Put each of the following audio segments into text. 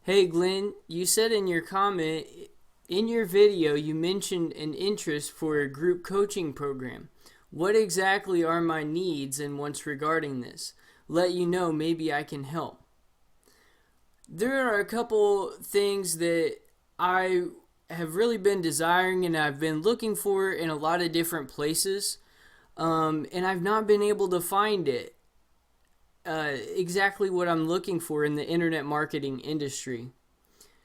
Hey Glenn, you said in your comment in your video you mentioned an interest for a group coaching program. What exactly are my needs and wants regarding this? Let you know maybe I can help. There are a couple things that I have really been desiring and I've been looking for in a lot of different places, and I've not been able to find it exactly what I'm looking for in the internet marketing industry.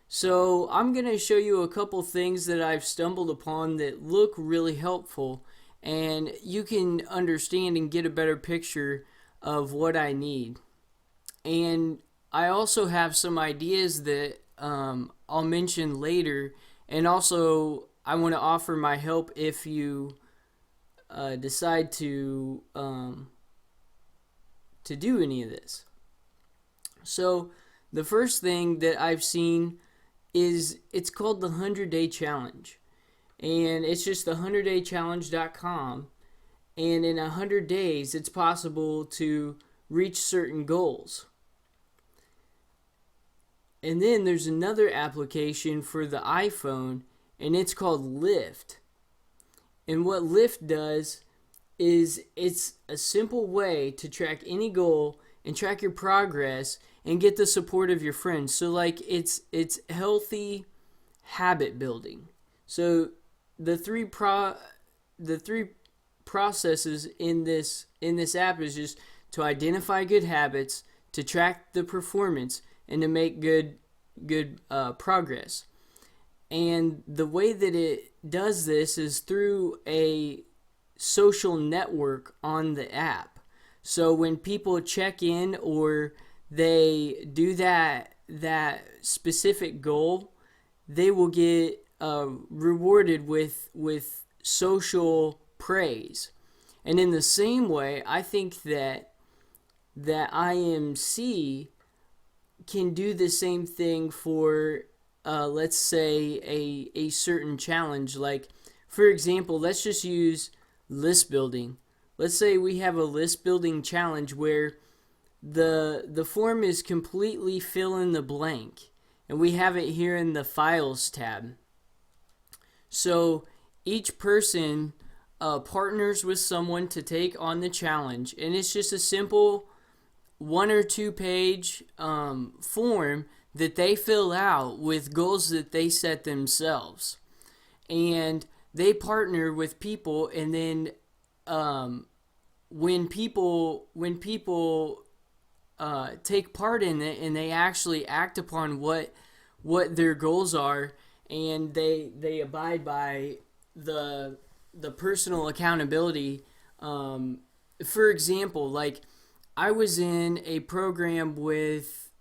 So I'm going to show you a couple things that I've stumbled upon that look really helpful, and you can understand and get a better picture of what I need. And I also have some ideas that I'll mention later, and also I want to offer my help if you decide to do any of this. So the first thing that I've seen is it's called the 100-Day Challenge. And it's just the 100daychallenge.com. And in 100 days, it's possible to reach certain goals. And then there's another application for the iPhone, and it's called Lift. And what Lift does is it's a simple way to track any goal and track your progress and get the support of your friends. So like it's healthy habit building. So the three processes in this app is just to identify good habits, to track the performance, and to make good progress. And the way that it does this is through a social network on the app. So when people check in or they do that specific goal, they will get rewarded with social praise. And in the same way, I think that IMC can do the same thing for let's say a certain challenge. Like for example, let's just use list building. Let's say we have a list building challenge where the form is completely fill in the blank, and we have it here in the files tab. So each person partners with someone to take on the challenge, and it's just a simple 1 or 2 page form that they fill out with goals that they set themselves. And they partner with people, and then when people take part in it and they actually act upon what their goals are, and they abide by the personal accountability. For example, like I was in a program with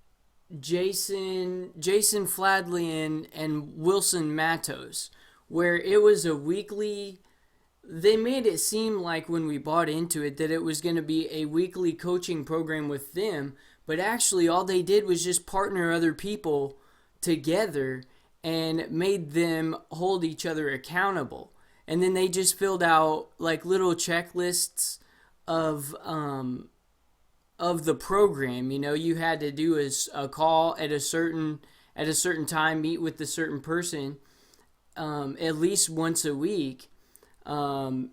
Jason Fladley and Wilson Matos, where it was a weekly. They made it seem like when we bought into it that it was going to be a weekly coaching program with them, but actually all they did was just partner other people together and made them hold each other accountable. And then they just filled out like little checklists of the program. You know, you had to do a call at a certain time, meet with a certain person at least once a week, and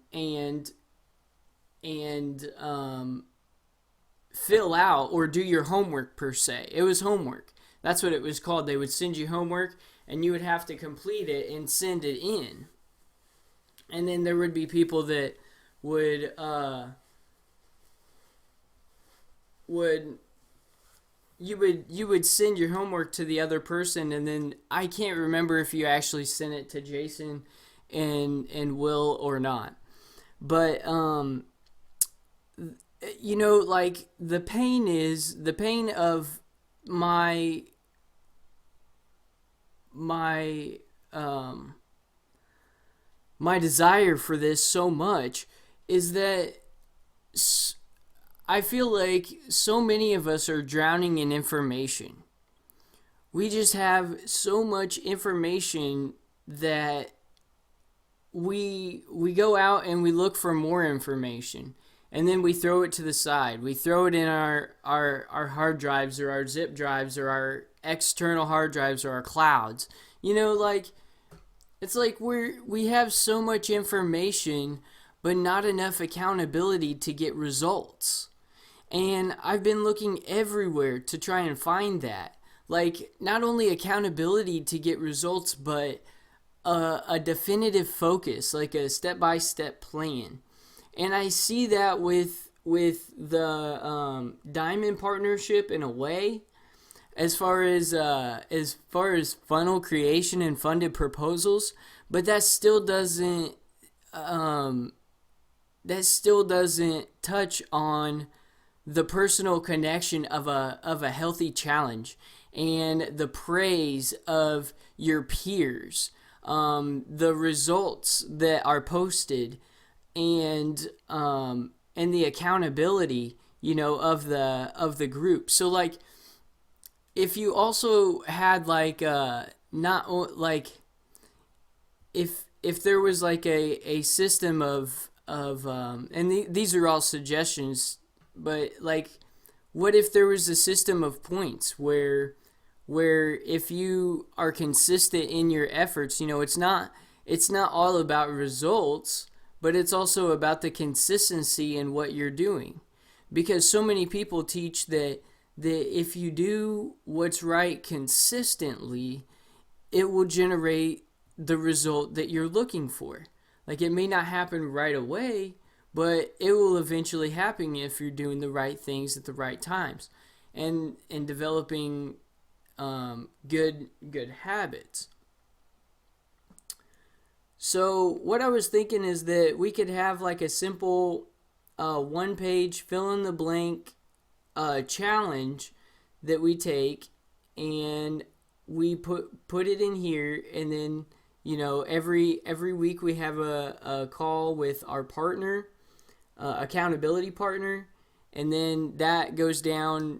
fill out or do your homework per se. It was homework. That's what it was called. They would send you homework, and you would have to complete it and send it in. And then there would be people that would you would send your homework to the other person, and then I can't remember if you actually sent it to Jason and Will or not. But you know, like the pain of my my desire for this so much is that I feel like so many of us are drowning in information. We just have so much information that we go out and we look for more information. and then we throw it to the side. We throw it in our hard drives or our zip drives or our external hard drives or our clouds. Like it's like we have so much information but not enough accountability to get results. And I've been looking everywhere to try and find that. Like, not only accountability to get results, but a definitive focus, like a step-by-step plan. And I see that with the Diamond partnership in a way, as far as funnel creation and funded proposals, but that still doesn't touch on the personal connection of a healthy challenge and the praise of your peers, the results that are posted, and the accountability, of the group. So like, if you also had like not like if there was like a system of and these are all suggestions, but like, what if there was a system of points where if you are consistent in your efforts, it's not all about results, but it's also about the consistency in what you're doing. Because so many people teach that if you do what's right consistently, it will generate the result that you're looking for. Like, it may not happen right away, but it will eventually happen if you're doing the right things at the right times and developing good habits. So what I was thinking is that we could have like a simple one-page fill in the blank challenge that we take, and we put it in here, and then every week we have a call with our partner, accountability partner, and then that goes down,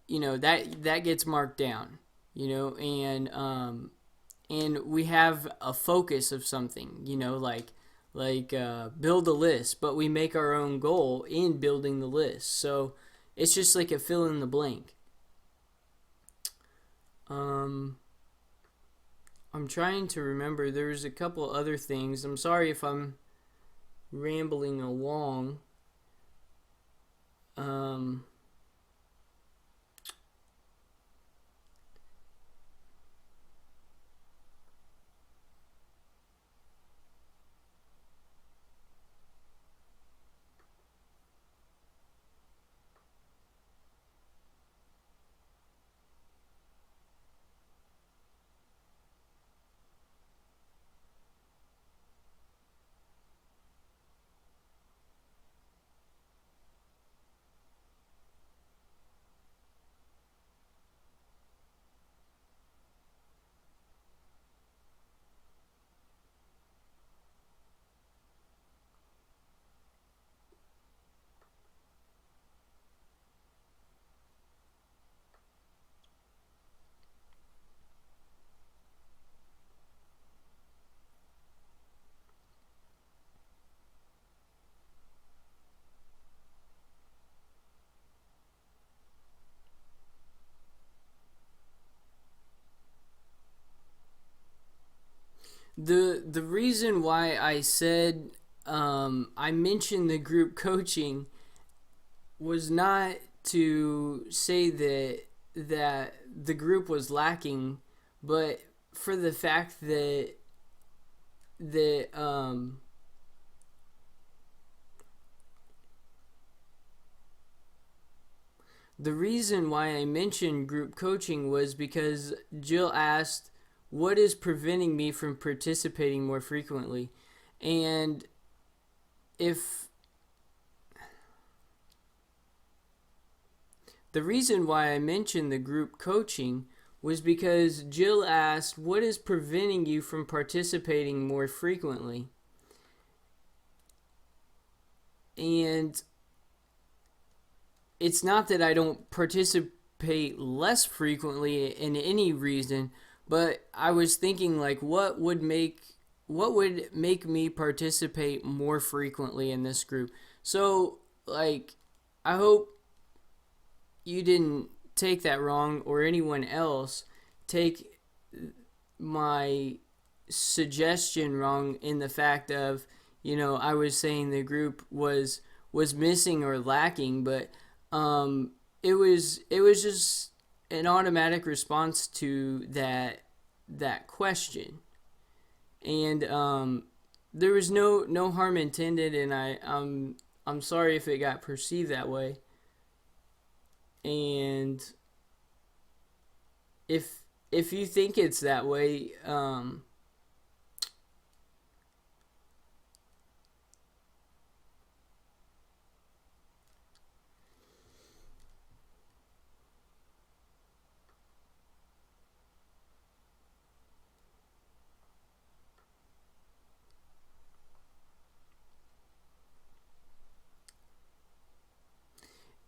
that gets marked down, and we have a focus of something, like build a list, but we make our own goal in building the list. So it's just like a fill in the blank. I'm trying to remember. There's a couple other things. I'm sorry if I'm rambling along. The reason why I said I mentioned the group coaching was not to say that the group was lacking, but for the fact that the reason why I mentioned group coaching was because Jill asked, what is preventing me from participating more frequently? And if the reason why I mentioned the group coaching was because Jill asked, what is preventing you from participating more frequently? And it's not that I don't participate less frequently in any reason, but I was thinking, like, what would make me participate more frequently in this group? So like, I hope you didn't take that wrong, or anyone else take my suggestion wrong, in the fact of, I was saying the group was missing or lacking, but it was just an automatic response to that question. And there was no harm intended, and I'm sorry if it got perceived that way. And if you think it's that way,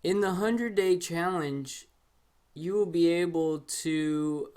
in the 100-day challenge, you will be able to